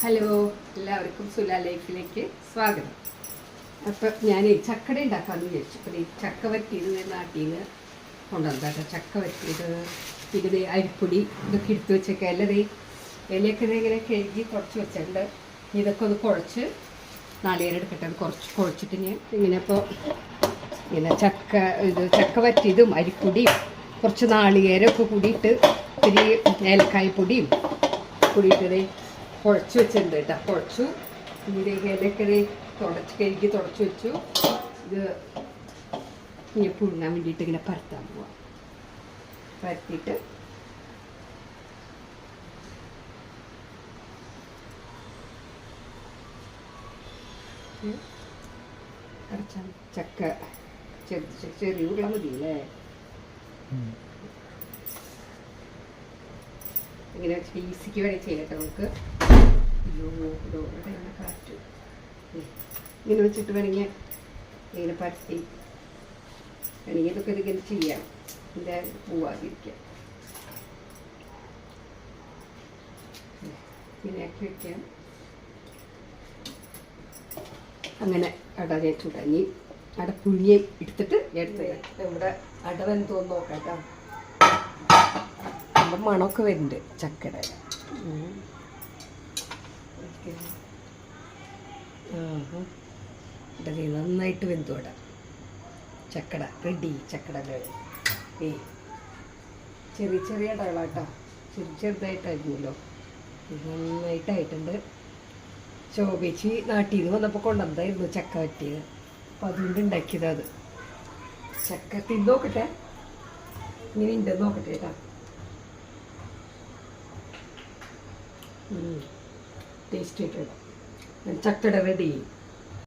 Hello, എല്ലാവർക്കും സുല ലൈഫിലേക്ക് സ്വാഗതം. അപ്പം ഞാൻ ചക്കട ഉണ്ടാക്കാമെന്ന് വിചാരിച്ചു. അപ്പം ഈ ചക്ക വറ്റിയത് നാട്ടിൽ നിന്ന് കൊണ്ടുവന്നതാട്ടോ. ചക്ക വറ്റിയത് പിന്നെ അരിപ്പൊടി ഇതൊക്കെ എടുത്ത് വെച്ചേക്കുക. ഇലയൊക്കെ ഇങ്ങനെ കഴുകി കുറച്ച് വെച്ചിട്ടുണ്ട്. ഇതൊക്കെ ഒന്ന് കുഴച്ച് നാളികേരം എടുക്കട്ടെ. അത് കുറച്ച് കുഴച്ചിട്ട് ഞാൻ ഇങ്ങനെ ഇപ്പോൾ ഇങ്ങനെ ചക്ക വറ്റിയതും അരിപ്പൊടിയും കുറച്ച് നാളികേരമൊക്കെ കൂടിയിട്ട് ഇത്തിരി ഏലക്കായ്പ്പൊടിയും കൂടിയിട്ട് കുഴച്ച് വെച്ചിട്ടുണ്ട് കേട്ടോ. കുഴച്ചു ഇതിലേക്ക് ഇലയൊക്കെ കഴുകി തുടച്ച് വെച്ചു. ഇത് ഇങ്ങനെ പുഴുങ്ങാൻ വേണ്ടിയിട്ട് ഇങ്ങനെ പരത്താൻ പോവാം. പരത്തിയിട്ട് അരച്ചാൽ ചക്ക ചെറിയ ഉള്ള മതിയല്ലേ. ഇങ്ങനെ ഈസിക്ക് വരെ ചെയ്യട്ടെ നമുക്ക്. കാറ്റ് ഇങ്ങനെ വെച്ചിട്ട് വേണമെങ്കിൽ ഇങ്ങനെ പരത്തി വേണമെങ്കിൽ ഇതൊക്കെ ഇതിങ്ങനെ ചെയ്യാം. ഇതിൻ്റെ പോവാതിരിക്കാം. ഇങ്ങനെയാക്കി വയ്ക്കാം. അങ്ങനെ അട ഞാൻ ചുടങ്ങി അട പുളിയെ എടുത്തിട്ട് നമ്മുടെ അടവെന്തോന്ന് നോക്കാം കേട്ടോ. നമ്മുടെ മണമൊക്കെ വരുന്നുണ്ട് ചക്കട. നന്നായിട്ട് വെന്തോട ചക്കട റെഡി. ചക്കടകൾ ചെറിയ ചെറിയ അടകളാട്ടോ. ചെറുതായിട്ടായിരുന്നല്ലോ. നന്നായിട്ടായിട്ടുണ്ട്. ശോഭിച്ച് നാട്ടിൽ നിന്ന് വന്നപ്പോൾ കൊണ്ടുവന്നതായിരുന്നു ചക്ക വറ്റിയത്. അപ്പം അതുകൊണ്ട് ഉണ്ടാക്കിയത്. അത് ചക്ക തിന്ന് നോക്കട്ടെ, ഇങ്ങനെ ഉണ്ടെന്ന് നോക്കട്ടെ കേട്ടോ. ടേസ്റ്റ് ആയിട്ടുണ്ട്. ചക്കട റെഡി.